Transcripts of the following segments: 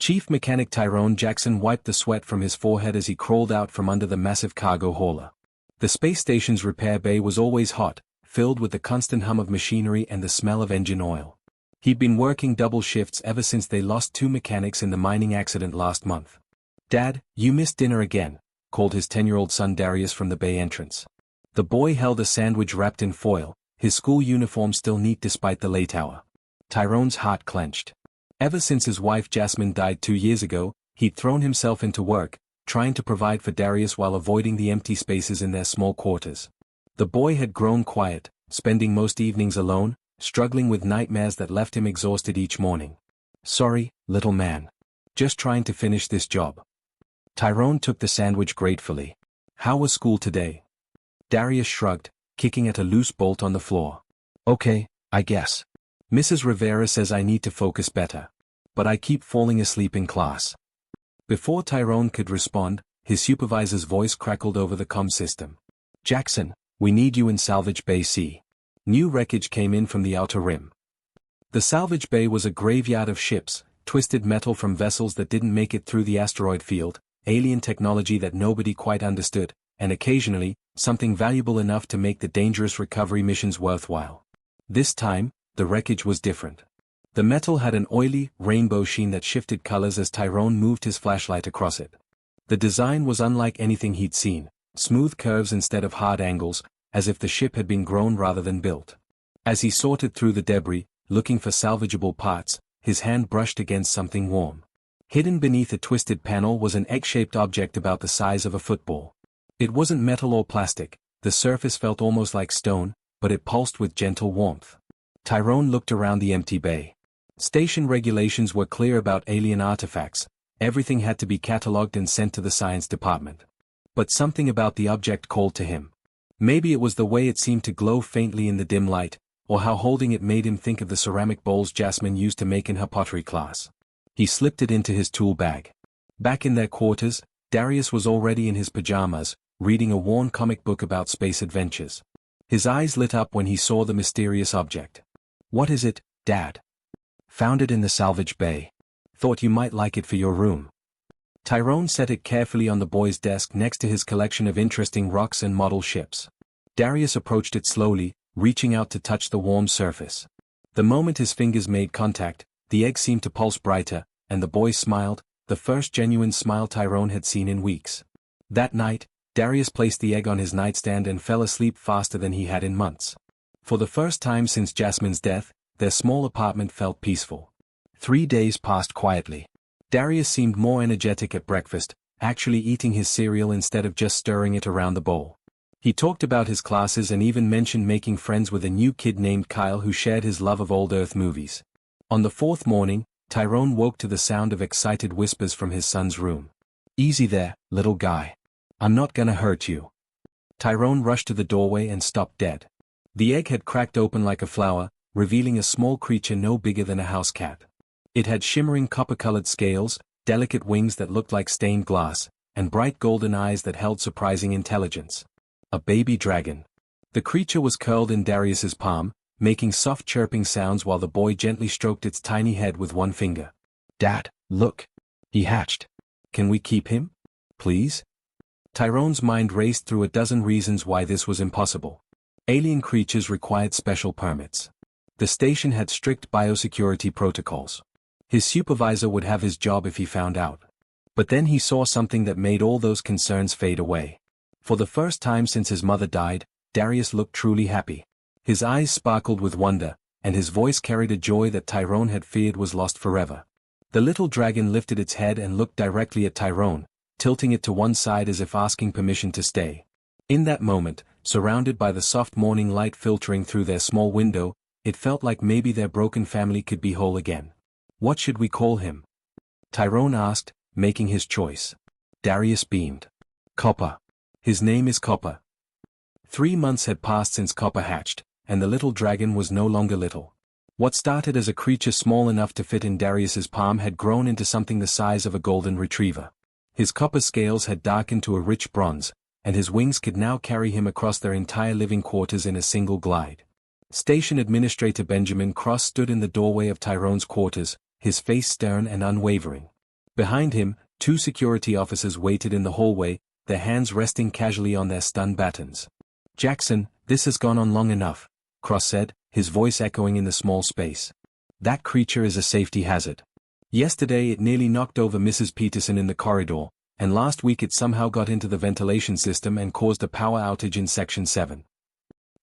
Chief Mechanic Tyrone Jackson wiped the sweat from his forehead as he crawled out from under the massive cargo hauler. The space station's repair bay was always hot, filled with the constant hum of machinery and the smell of engine oil. He'd been working double shifts ever since they lost 2 mechanics in the mining accident last month. "Dad, you missed dinner again," called his 10-year-old son Darius from the bay entrance. The boy held a sandwich wrapped in foil, his school uniform still neat despite the late hour. Tyrone's heart clenched. Ever since his wife Jasmine died 2 years ago, he'd thrown himself into work, trying to provide for Darius while avoiding the empty spaces in their small quarters. The boy had grown quiet, spending most evenings alone, struggling with nightmares that left him exhausted each morning. "Sorry, little man. Just trying to finish this job." Tyrone took the sandwich gratefully. "How was school today?" Darius shrugged, kicking at a loose bolt on the floor. "Okay, I guess. Mrs. Rivera says I need to focus better. But I keep falling asleep in class." Before Tyrone could respond, his supervisor's voice crackled over the comm system. "Jackson, we need you in Salvage Bay C." New wreckage came in from the outer rim. The salvage bay was a graveyard of ships, twisted metal from vessels that didn't make it through the asteroid field, alien technology that nobody quite understood, and occasionally, something valuable enough to make the dangerous recovery missions worthwhile. This time, the wreckage was different. The metal had an oily, rainbow sheen that shifted colors as Tyrone moved his flashlight across it. The design was unlike anything he'd seen, smooth curves instead of hard angles, as if the ship had been grown rather than built. As he sorted through the debris, looking for salvageable parts, his hand brushed against something warm. Hidden beneath a twisted panel was an egg-shaped object about the size of a football. It wasn't metal or plastic, the surface felt almost like stone, but it pulsed with gentle warmth. Tyrone looked around the empty bay. Station regulations were clear about alien artifacts, everything had to be catalogued and sent to the science department. But something about the object called to him. Maybe it was the way it seemed to glow faintly in the dim light, or how holding it made him think of the ceramic bowls Jasmine used to make in her pottery class. He slipped it into his tool bag. Back in their quarters, Darius was already in his pajamas, reading a worn comic book about space adventures. His eyes lit up when he saw the mysterious object. "What is it, Dad?" "Found it in the salvage bay. Thought you might like it for your room." Tyrone set it carefully on the boy's desk next to his collection of interesting rocks and model ships. Darius approached it slowly, reaching out to touch the warm surface. The moment his fingers made contact, the egg seemed to pulse brighter, and the boy smiled, the first genuine smile Tyrone had seen in weeks. That night, Darius placed the egg on his nightstand and fell asleep faster than he had in months. For the first time since Jasmine's death, their small apartment felt peaceful. 3 days passed quietly. Darius seemed more energetic at breakfast, actually eating his cereal instead of just stirring it around the bowl. He talked about his classes and even mentioned making friends with a new kid named Kyle who shared his love of old Earth movies. On the 4th morning, Tyrone woke to the sound of excited whispers from his son's room. "Easy there, little guy. I'm not gonna hurt you." Tyrone rushed to the doorway and stopped dead. The egg had cracked open like a flower, revealing a small creature no bigger than a house cat. It had shimmering copper-colored scales, delicate wings that looked like stained glass, and bright golden eyes that held surprising intelligence. A baby dragon. The creature was curled in Darius's palm, making soft chirping sounds while the boy gently stroked its tiny head with one finger. "Dad, look. He hatched. Can we keep him? Please?" Tyrone's mind raced through a dozen reasons why this was impossible. Alien creatures required special permits. The station had strict biosecurity protocols. His supervisor would have his job if he found out. But then he saw something that made all those concerns fade away. For the first time since his mother died, Darius looked truly happy. His eyes sparkled with wonder, and his voice carried a joy that Tyrone had feared was lost forever. The little dragon lifted its head and looked directly at Tyrone, tilting it to one side as if asking permission to stay. In that moment, surrounded by the soft morning light filtering through their small window, it felt like maybe their broken family could be whole again. "What should we call him?" Tyrone asked, making his choice. Darius beamed. "Copper. His name is Copper." 3 months had passed since Copper hatched, and the little dragon was no longer little. What started as a creature small enough to fit in Darius's palm had grown into something the size of a golden retriever. His copper scales had darkened to a rich bronze, and his wings could now carry him across their entire living quarters in a single glide. Station Administrator Benjamin Cross stood in the doorway of Tyrone's quarters, his face stern and unwavering. Behind him, two security officers waited in the hallway, their hands resting casually on their stun batons. "Jackson, this has gone on long enough," Cross said, his voice echoing in the small space. "That creature is a safety hazard. Yesterday it nearly knocked over Mrs. Peterson in the corridor, and last week it somehow got into the ventilation system and caused a power outage in Section 7.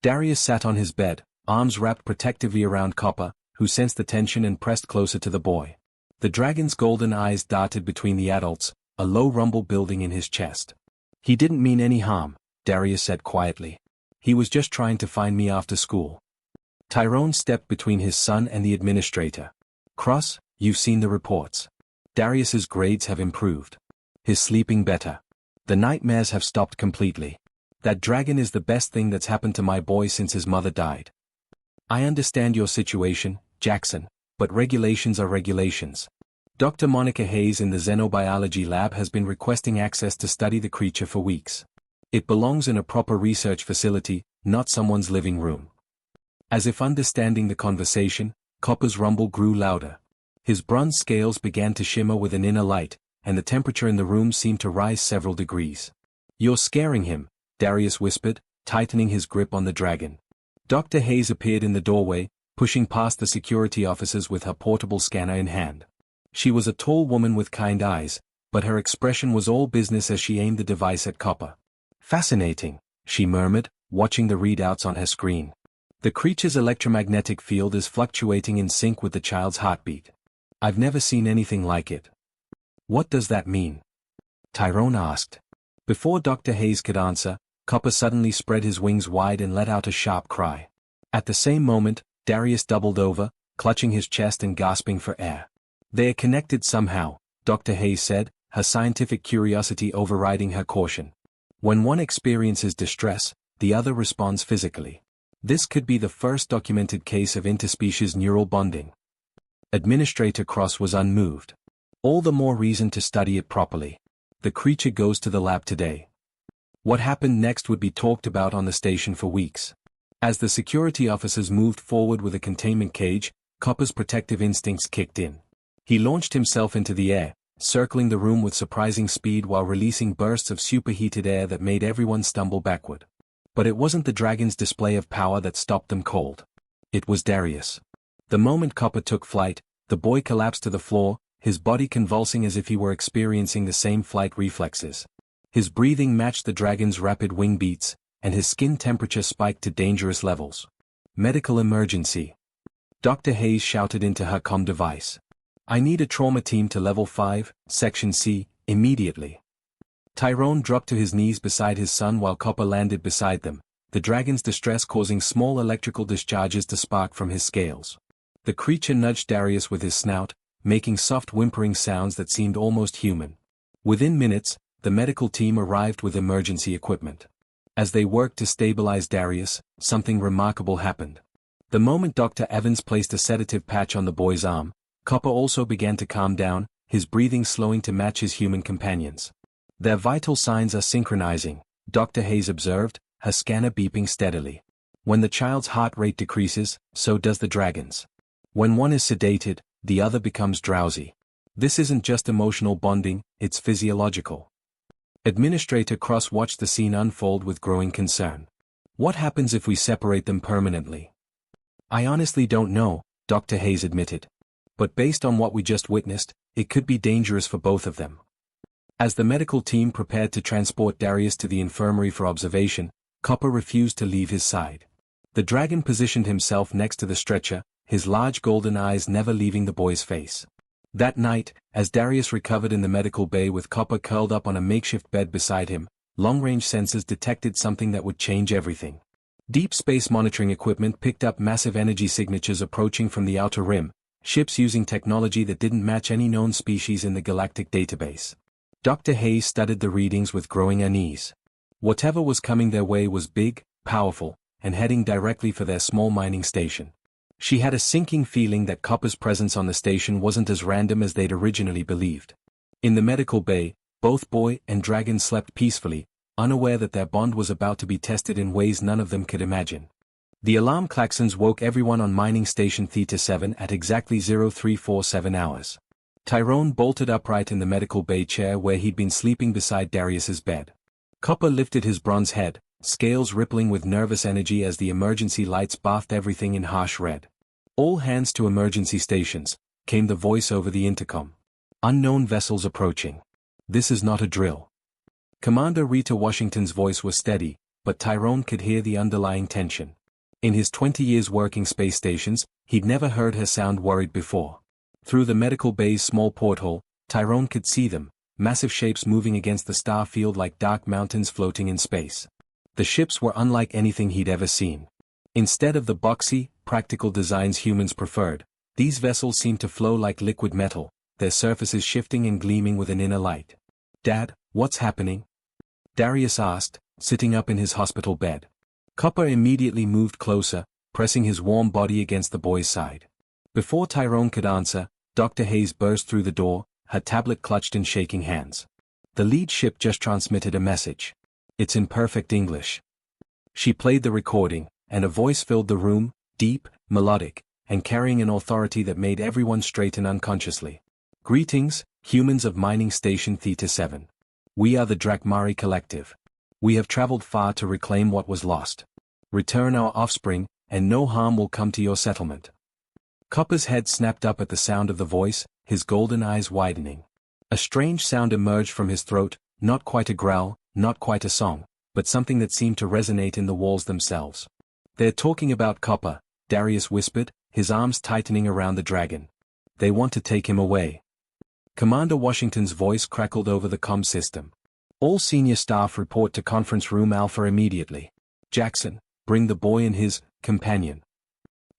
Darius sat on his bed, arms wrapped protectively around Copper, who sensed the tension and pressed closer to the boy. The dragon's golden eyes darted between the adults, a low rumble building in his chest. "He didn't mean any harm," Darius said quietly. "He was just trying to find me after school." Tyrone stepped between his son and the administrator. "Cross, you've seen the reports. Darius's grades have improved. He's sleeping better. The nightmares have stopped completely. That dragon is the best thing that's happened to my boy since his mother died. I understand your situation, Jackson, but regulations are regulations. Dr. Monica Hayes in the xenobiology lab has been requesting access to study the creature for weeks. It belongs in a proper research facility, not someone's living room." As if understanding the conversation, Copper's rumble grew louder. His bronze scales began to shimmer with an inner light, and the temperature in the room seemed to rise several degrees. "You're scaring him," Darius whispered, tightening his grip on the dragon. Dr. Hayes appeared in the doorway, pushing past the security officers with her portable scanner in hand. She was a tall woman with kind eyes, but her expression was all business as she aimed the device at Copper. "Fascinating," she murmured, watching the readouts on her screen. "The creature's electromagnetic field is fluctuating in sync with the child's heartbeat. I've never seen anything like it." "What does that mean?" Tyrone asked. Before Dr. Hayes could answer, Copper suddenly spread his wings wide and let out a sharp cry. At the same moment, Darius doubled over, clutching his chest and gasping for air. "They are connected somehow," Dr. Hayes said, her scientific curiosity overriding her caution. "When one experiences distress, the other responds physically. This could be the first documented case of interspecies neural bonding." Administrator Cross was unmoved. "All the more reason to study it properly. The creature goes to the lab today." What happened next would be talked about on the station for weeks. As the security officers moved forward with a containment cage, Copper's protective instincts kicked in. He launched himself into the air, circling the room with surprising speed while releasing bursts of superheated air that made everyone stumble backward. But it wasn't the dragon's display of power that stopped them cold. It was Darius. The moment Copper took flight, the boy collapsed to the floor, his body convulsing as if he were experiencing the same flight reflexes. His breathing matched the dragon's rapid wing beats, and his skin temperature spiked to dangerous levels. "Medical emergency." Dr. Hayes shouted into her comm device. "I need a trauma team to Level 5, Section C, immediately." Tyrone dropped to his knees beside his son while Copper landed beside them, the dragon's distress causing small electrical discharges to spark from his scales. The creature nudged Darius with his snout, making soft whimpering sounds that seemed almost human. Within minutes, the medical team arrived with emergency equipment. As they worked to stabilize Darius, something remarkable happened. The moment Dr. Evans placed a sedative patch on the boy's arm, Copper also began to calm down, his breathing slowing to match his human companions. "Their vital signs are synchronizing," Dr. Hayes observed, her scanner beeping steadily. "When the child's heart rate decreases, so does the dragon's. When one is sedated, the other becomes drowsy. This isn't just emotional bonding, it's physiological." Administrator Cross watched the scene unfold with growing concern. "What happens if we separate them permanently?" "I honestly don't know," Dr. Hayes admitted. "But based on what we just witnessed, it could be dangerous for both of them." As the medical team prepared to transport Darius to the infirmary for observation, Copper refused to leave his side. The dragon positioned himself next to the stretcher, his large golden eyes never leaving the boy's face. That night, as Darius recovered in the medical bay with Copper curled up on a makeshift bed beside him, long-range sensors detected something that would change everything. Deep space monitoring equipment picked up massive energy signatures approaching from the outer rim, ships using technology that didn't match any known species in the galactic database. Dr. Hayes studied the readings with growing unease. Whatever was coming their way was big, powerful, and heading directly for their small mining station. She had a sinking feeling that Copper's presence on the station wasn't as random as they'd originally believed. In the medical bay, both boy and dragon slept peacefully, unaware that their bond was about to be tested in ways none of them could imagine. The alarm klaxons woke everyone on mining station Theta 7 at exactly 0347 hours. Tyrone bolted upright in the medical bay chair where he'd been sleeping beside Darius's bed. Copper lifted his bronze head, scales rippling with nervous energy as the emergency lights bathed everything in harsh red. "All hands to emergency stations," came the voice over the intercom. "Unknown vessels approaching. This is not a drill." Commander Rita Washington's voice was steady, but Tyrone could hear the underlying tension. In his 20 years working space stations, he'd never heard her sound worried before. Through the medical bay's small porthole, Tyrone could see them, massive shapes moving against the star field like dark mountains floating in space. The ships were unlike anything he'd ever seen. Instead of the boxy, practical designs humans preferred, these vessels seemed to flow like liquid metal, their surfaces shifting and gleaming with an inner light. "Dad, what's happening?" Darius asked, sitting up in his hospital bed. Copper immediately moved closer, pressing his warm body against the boy's side. Before Tyrone could answer, Dr. Hayes burst through the door, her tablet clutched in shaking hands. The lead ship just transmitted a message. It's in perfect English. She played the recording, and a voice filled the room, deep, melodic, and carrying an authority that made everyone straighten unconsciously. "Greetings, humans of Mining Station Theta 7. We are the Drakmari Collective. We have traveled far to reclaim what was lost. Return our offspring, and no harm will come to your settlement." Copper's head snapped up at the sound of the voice, his golden eyes widening. A strange sound emerged from his throat, not quite a growl, not quite a song, but something that seemed to resonate in the walls themselves. "They're talking about Copper," Darius whispered, his arms tightening around the dragon. "They want to take him away." Commander Washington's voice crackled over the comm system. "All senior staff report to Conference Room Alpha immediately. Jackson, bring the boy and his companion."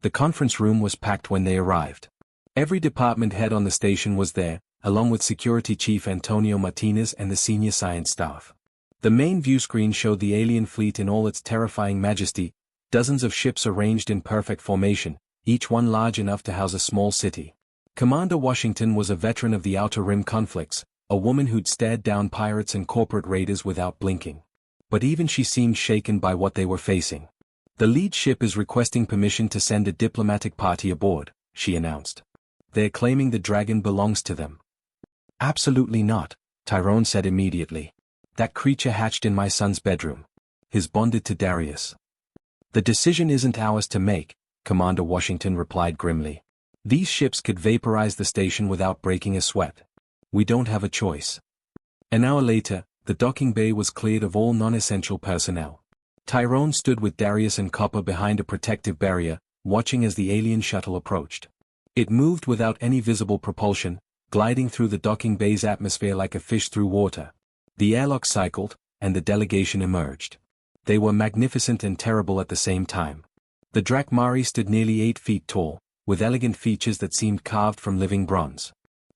The conference room was packed when they arrived. Every department head on the station was there, along with Security Chief Antonio Martinez and the senior science staff. The main view screen showed the alien fleet in all its terrifying majesty, dozens of ships arranged in perfect formation, each one large enough to house a small city. Commander Washington was a veteran of the Outer Rim conflicts, a woman who'd stared down pirates and corporate raiders without blinking. But even she seemed shaken by what they were facing. "The lead ship is requesting permission to send a diplomatic party aboard," she announced. "They're claiming the dragon belongs to them." "Absolutely not," Tyrone said immediately. "That creature hatched in my son's bedroom. He's bonded to Darius." "The decision isn't ours to make," Commander Washington replied grimly. "These ships could vaporize the station without breaking a sweat. We don't have a choice." An hour later, the docking bay was cleared of all non-essential personnel. Tyrone stood with Darius and Copper behind a protective barrier, watching as the alien shuttle approached. It moved without any visible propulsion, gliding through the docking bay's atmosphere like a fish through water. The airlock cycled, and the delegation emerged. They were magnificent and terrible at the same time. The Drakmari stood nearly 8 feet tall, with elegant features that seemed carved from living bronze.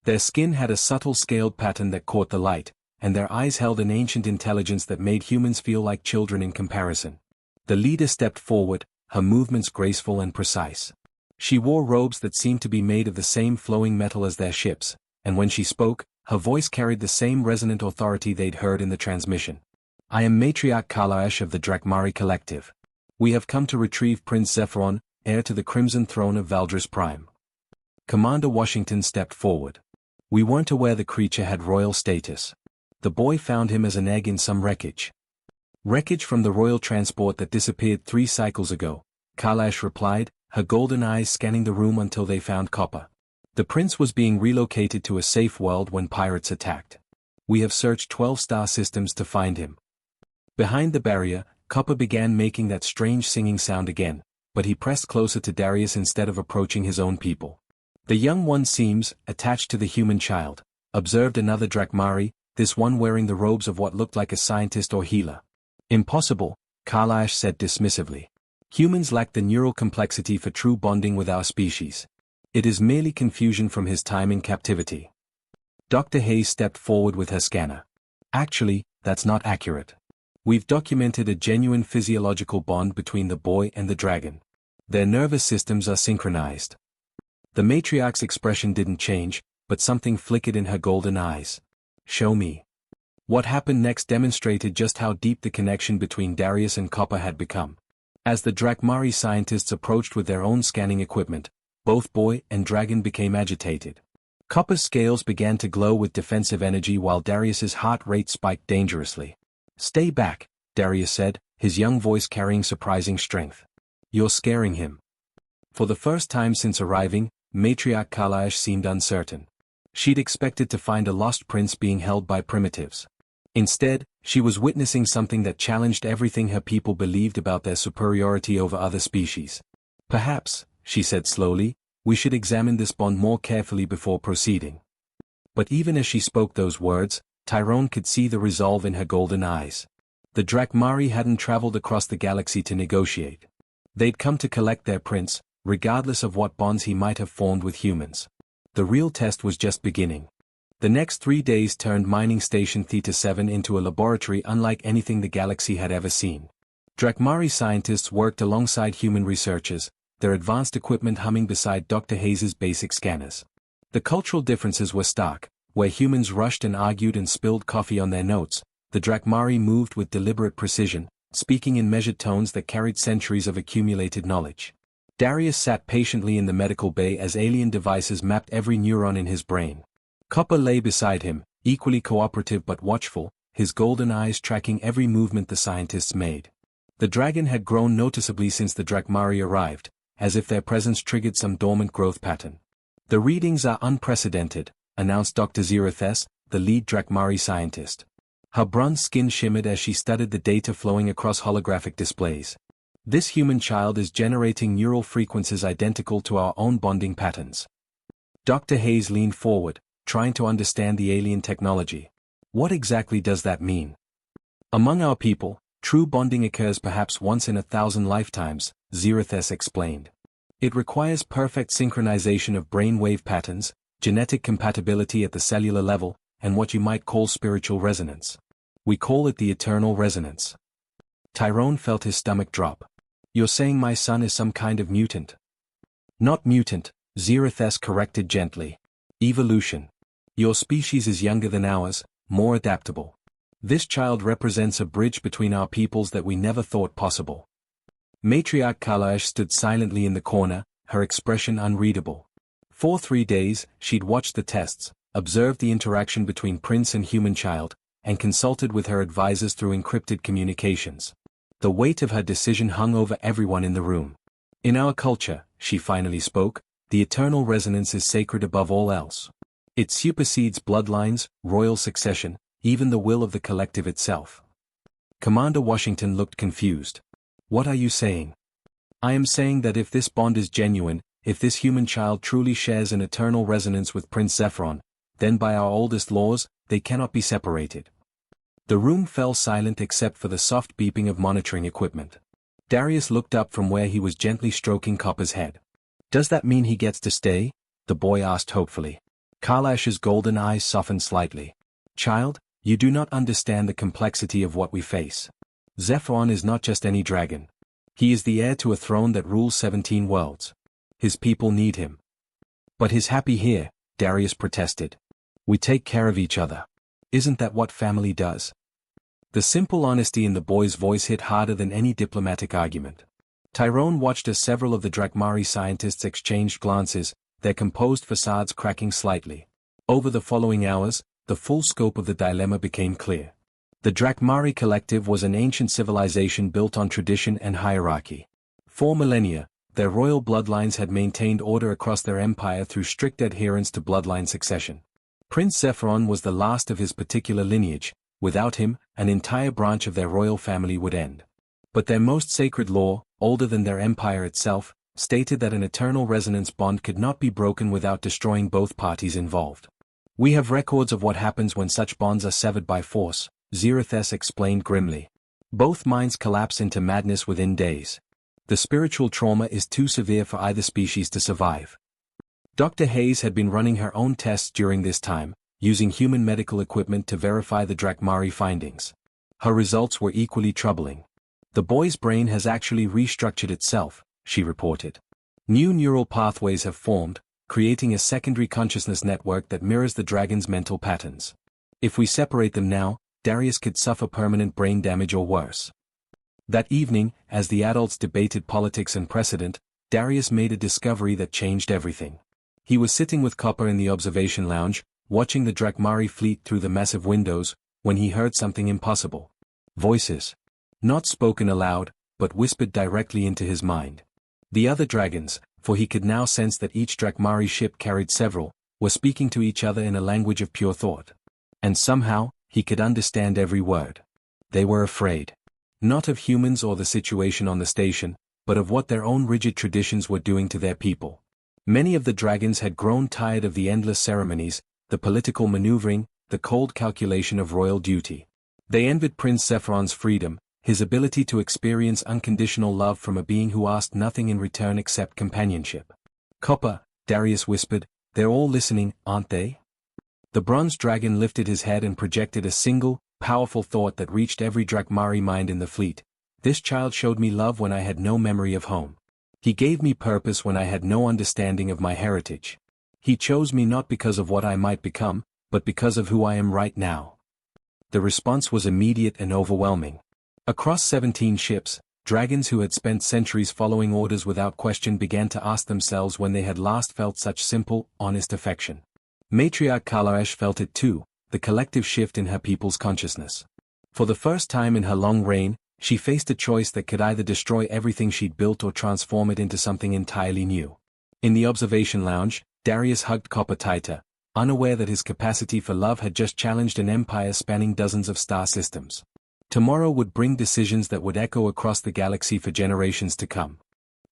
Their skin had a subtle scaled pattern that caught the light, and their eyes held an ancient intelligence that made humans feel like children in comparison. The leader stepped forward, her movements graceful and precise. She wore robes that seemed to be made of the same flowing metal as their ships, and when she spoke, her voice carried the same resonant authority they'd heard in the transmission. "I am Matriarch Kalash of the Drakmari Collective. We have come to retrieve Prince Zephyron, heir to the Crimson Throne of Valdris Prime." Commander Washington stepped forward. "We weren't aware the creature had royal status. The boy found him as an egg in some wreckage." "Wreckage from the royal transport that disappeared 3 cycles ago," Kalash replied, her golden eyes scanning the room until they found Copper. "The prince was being relocated to a safe world when pirates attacked. We have searched 12 star systems to find him." Behind the barrier, Copper began making that strange singing sound again, but he pressed closer to Darius instead of approaching his own people. "The young one seems attached to the human child," observed another Drakmari, this one wearing the robes of what looked like a scientist or healer. "Impossible," Kalash said dismissively. "Humans lack the neural complexity for true bonding with our species. It is merely confusion from his time in captivity." Dr. Hayes stepped forward with her scanner. "Actually, that's not accurate. We've documented a genuine physiological bond between the boy and the dragon. Their nervous systems are synchronized." The matriarch's expression didn't change, but something flickered in her golden eyes. "Show me." What happened next demonstrated just how deep the connection between Darius and Copper had become. As the Drakmari scientists approached with their own scanning equipment, both boy and dragon became agitated. Copper's scales began to glow with defensive energy while Darius's heart rate spiked dangerously. "Stay back," Darius said, his young voice carrying surprising strength. "You're scaring him." For the first time since arriving, Matriarch Kalash seemed uncertain. She'd expected to find a lost prince being held by primitives. Instead, she was witnessing something that challenged everything her people believed about their superiority over other species. "Perhaps," she said slowly, "we should examine this bond more carefully before proceeding." But even as she spoke those words, Tyrone could see the resolve in her golden eyes. The Drakmari hadn't traveled across the galaxy to negotiate. They'd come to collect their prince, regardless of what bonds he might have formed with humans. The real test was just beginning. The next 3 days turned mining station Theta 7 into a laboratory unlike anything the galaxy had ever seen. Drakmari scientists worked alongside human researchers, their advanced equipment humming beside Dr. Hayes's basic scanners. The cultural differences were stark. Where humans rushed and argued and spilled coffee on their notes, the Drakmari moved with deliberate precision, speaking in measured tones that carried centuries of accumulated knowledge. Darius sat patiently in the medical bay as alien devices mapped every neuron in his brain. Copper lay beside him, equally cooperative but watchful, his golden eyes tracking every movement the scientists made. The dragon had grown noticeably since the Drakmari arrived, as if their presence triggered some dormant growth pattern. "The readings are unprecedented," announced Dr. Zerothes, the lead Drakmari scientist. Her bronze skin shimmered as she studied the data flowing across holographic displays. "This human child is generating neural frequencies identical to our own bonding patterns." Dr. Hayes leaned forward, trying to understand the alien technology. "What exactly does that mean?" "Among our people, true bonding occurs perhaps once in 1,000 lifetimes," Zerothes explained. "It requires perfect synchronization of brainwave patterns, genetic compatibility at the cellular level, and what you might call spiritual resonance. We call it the eternal resonance." Tyrone felt his stomach drop. "You're saying my son is some kind of mutant?" "Not mutant," Zerothes corrected gently. "Evolution. Your species is younger than ours, more adaptable. This child represents a bridge between our peoples that we never thought possible." Matriarch Kalash stood silently in the corner, her expression unreadable. For 3 days, she'd watched the tests, observed the interaction between prince and human child, and consulted with her advisors through encrypted communications. The weight of her decision hung over everyone in the room. "In our culture," she finally spoke, "the eternal resonance is sacred above all else. It supersedes bloodlines, royal succession, even the will of the collective itself." Commander Washington looked confused. "What are you saying?" "I am saying that if this bond is genuine, if this human child truly shares an eternal resonance with Prince Zephyron, then by our oldest laws, they cannot be separated." The room fell silent except for the soft beeping of monitoring equipment. Darius looked up from where he was gently stroking Copper's head. "Does that mean he gets to stay?" the boy asked hopefully. Kalash's golden eyes softened slightly. "Child, you do not understand the complexity of what we face. Zephyron is not just any dragon. He is the heir to a throne that rules 17 worlds. His people need him." "But he's happy here," Darius protested. "We take care of each other. Isn't that what family does?" The simple honesty in the boy's voice hit harder than any diplomatic argument. Tyrone watched as several of the Drakmari scientists exchanged glances, their composed facades cracking slightly. Over the following hours, the full scope of the dilemma became clear. The Drakmari Collective was an ancient civilization built on tradition and hierarchy. For millennia, their royal bloodlines had maintained order across their empire through strict adherence to bloodline succession. Prince Zephyron was the last of his particular lineage. Without him, an entire branch of their royal family would end. But their most sacred law, older than their empire itself, stated that an eternal resonance bond could not be broken without destroying both parties involved. "We have records of what happens when such bonds are severed by force," Zerothes explained grimly. "Both minds collapse into madness within days. The spiritual trauma is too severe for either species to survive." Dr. Hayes had been running her own tests during this time, using human medical equipment to verify the Drakmari findings. Her results were equally troubling. "The boy's brain has actually restructured itself," she reported. "New neural pathways have formed, creating a secondary consciousness network that mirrors the dragon's mental patterns. If we separate them now, Darius could suffer permanent brain damage or worse." That evening, as the adults debated politics and precedent, Darius made a discovery that changed everything. He was sitting with Copper in the observation lounge, watching the Drakmari fleet through the massive windows, when he heard something impossible. Voices. Not spoken aloud, but whispered directly into his mind. The other dragons, for he could now sense that each Drakmari ship carried several, were speaking to each other in a language of pure thought. And somehow, he could understand every word. They were afraid. Not of humans or the situation on the station, but of what their own rigid traditions were doing to their people. Many of the dragons had grown tired of the endless ceremonies, the political maneuvering, the cold calculation of royal duty. They envied Prince Sephiron's freedom, his ability to experience unconditional love from a being who asked nothing in return except companionship. Copper, Darius whispered, they're all listening, aren't they? The bronze dragon lifted his head and projected a single, powerful thought that reached every Drakmari mind in the fleet. This child showed me love when I had no memory of home. He gave me purpose when I had no understanding of my heritage. He chose me not because of what I might become, but because of who I am right now. The response was immediate and overwhelming. Across 17 ships, dragons who had spent centuries following orders without question began to ask themselves when they had last felt such simple, honest affection. Matriarch Kalash felt it too, the collective shift in her people's consciousness. For the first time in her long reign, she faced a choice that could either destroy everything she'd built or transform it into something entirely new. In the observation lounge, Darius hugged Copper tighter, unaware that his capacity for love had just challenged an empire spanning dozens of star systems. Tomorrow would bring decisions that would echo across the galaxy for generations to come.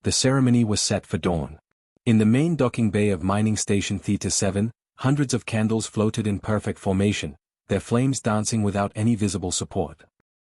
The ceremony was set for dawn. In the main docking bay of Mining Station Theta 7, hundreds of candles floated in perfect formation, their flames dancing without any visible support.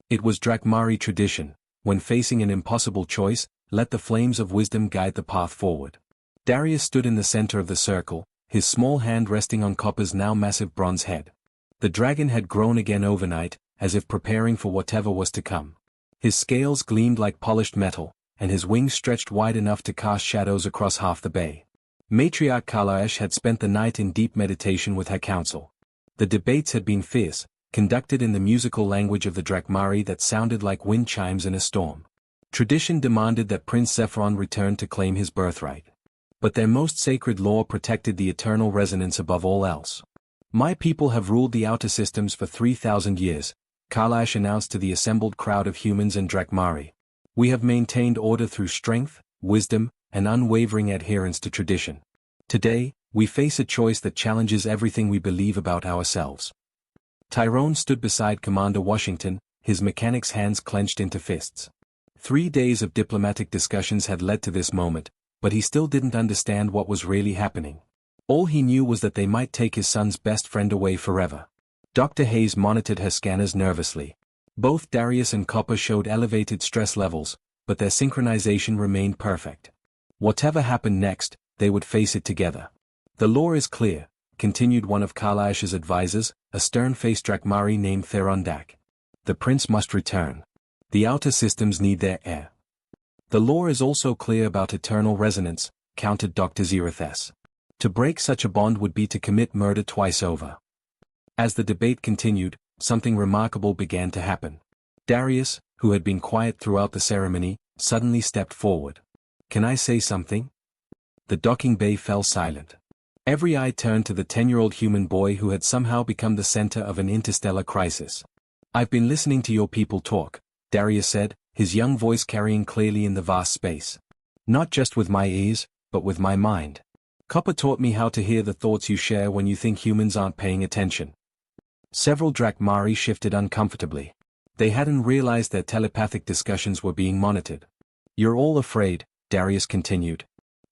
It was Drakmari tradition, when facing an impossible choice, let the flames of wisdom guide the path forward. Darius stood in the center of the circle, his small hand resting on Copper's now massive bronze head. The dragon had grown again overnight, as if preparing for whatever was to come. His scales gleamed like polished metal, and his wings stretched wide enough to cast shadows across half the bay. Matriarch Kalash had spent the night in deep meditation with her council. The debates had been fierce, conducted in the musical language of the Drakmari that sounded like wind chimes in a storm. Tradition demanded that Prince Sephiron return to claim his birthright. But their most sacred law protected the eternal resonance above all else. My people have ruled the outer systems for 3,000 years, Kalash announced to the assembled crowd of humans and Drakmari. We have maintained order through strength, wisdom, and unwavering adherence to tradition. Today, we face a choice that challenges everything we believe about ourselves. Tyrone stood beside Commander Washington, his mechanic's hands clenched into fists. 3 days of diplomatic discussions had led to this moment, but he still didn't understand what was really happening. All he knew was that they might take his son's best friend away forever. Dr. Hayes monitored her scanners nervously. Both Darius and Copper showed elevated stress levels, but their synchronization remained perfect. Whatever happened next, they would face it together. The law is clear, continued one of Kalash's advisors, a stern-faced Drakmari named Therondak. The prince must return. The outer systems need their heir. The law is also clear about eternal resonance, countered Dr. Zerathes. To break such a bond would be to commit murder twice over. As the debate continued, something remarkable began to happen. Darius, who had been quiet throughout the ceremony, suddenly stepped forward. Can I say something? The docking bay fell silent. Every eye turned to the 10-year-old human boy who had somehow become the center of an interstellar crisis. I've been listening to your people talk, Darius said, his young voice carrying clearly in the vast space. Not just with my ears, but with my mind. Copper taught me how to hear the thoughts you share when you think humans aren't paying attention. Several Drakmari shifted uncomfortably. They hadn't realized their telepathic discussions were being monitored. You're all afraid, Darius continued.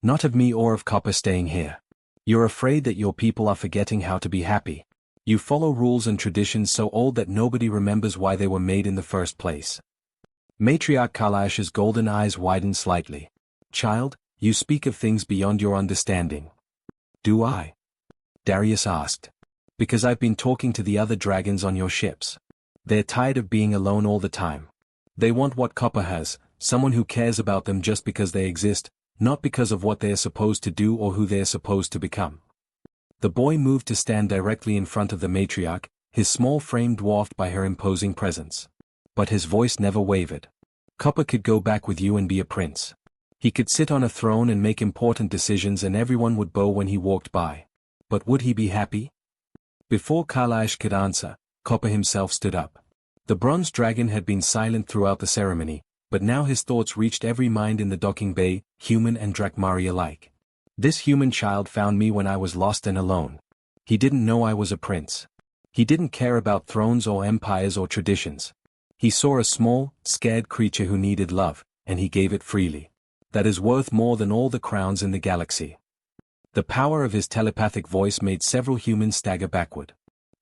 Not of me or of Copper staying here. You're afraid that your people are forgetting how to be happy. You follow rules and traditions so old that nobody remembers why they were made in the first place. Matriarch Kalash's golden eyes widened slightly. Child, you speak of things beyond your understanding. Do I? Darius asked. Because I've been talking to the other dragons on your ships. They're tired of being alone all the time. They want what Copper has, someone who cares about them just because they exist, not because of what they are supposed to do or who they are supposed to become. The boy moved to stand directly in front of the matriarch, his small frame dwarfed by her imposing presence. But his voice never wavered. Copper could go back with you and be a prince. He could sit on a throne and make important decisions and everyone would bow when he walked by. But would he be happy? Before Kalash could answer, Copper himself stood up. The bronze dragon had been silent throughout the ceremony, but now his thoughts reached every mind in the docking bay, human and Drakmari alike. This human child found me when I was lost and alone. He didn't know I was a prince. He didn't care about thrones or empires or traditions. He saw a small, scared creature who needed love, and he gave it freely. That is worth more than all the crowns in the galaxy. The power of his telepathic voice made several humans stagger backward.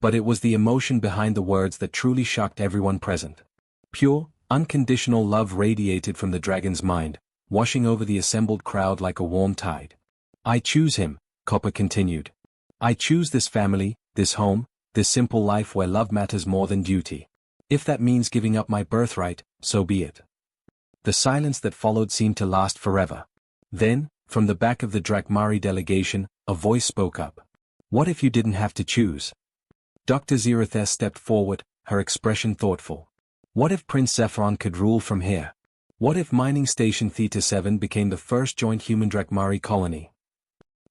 But it was the emotion behind the words that truly shocked everyone present. Pure, unconditional love radiated from the dragon's mind, washing over the assembled crowd like a warm tide. I choose him, Copper continued. I choose this family, this home, this simple life where love matters more than duty. If that means giving up my birthright, so be it. The silence that followed seemed to last forever. Then, from the back of the Drakmari delegation, a voice spoke up. What if you didn't have to choose? Dr. Zerathes stepped forward, her expression thoughtful. What if Prince Zephyron could rule from here? What if Mining Station Theta 7 became the first joint human Drakmari colony?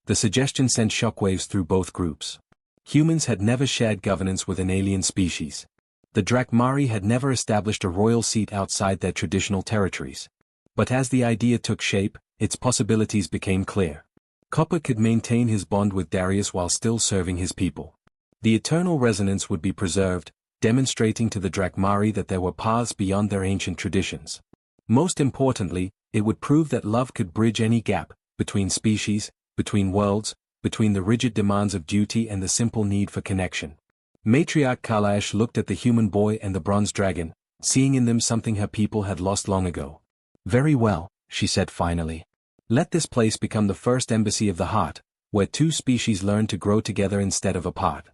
The suggestion sent shockwaves through both groups. Humans had never shared governance with an alien species. The Drakmari had never established a royal seat outside their traditional territories. But as the idea took shape, its possibilities became clear. Copper could maintain his bond with Darius while still serving his people. The eternal resonance would be preserved, demonstrating to the Drakmari that there were paths beyond their ancient traditions. Most importantly, it would prove that love could bridge any gap, between species, between worlds, between the rigid demands of duty and the simple need for connection. Matriarch Kalash looked at the human boy and the bronze dragon, seeing in them something her people had lost long ago. Very well, she said finally. Let this place become the first embassy of the heart, where two species learn to grow together instead of apart.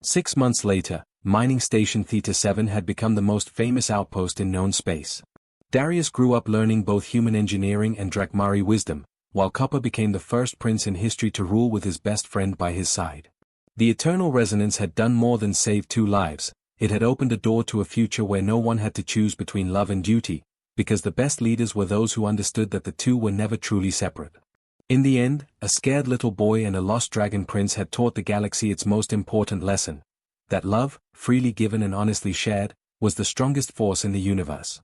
6 months later, Mining Station Theta 7 had become the most famous outpost in known space. Darius grew up learning both human engineering and Drakmari wisdom, while Copper became the first prince in history to rule with his best friend by his side. The eternal resonance had done more than save 2 lives, it had opened a door to a future where no one had to choose between love and duty, because the best leaders were those who understood that the two were never truly separate. In the end, a scared little boy and a lost dragon prince had taught the galaxy its most important lesson, that love, freely given and honestly shared, was the strongest force in the universe.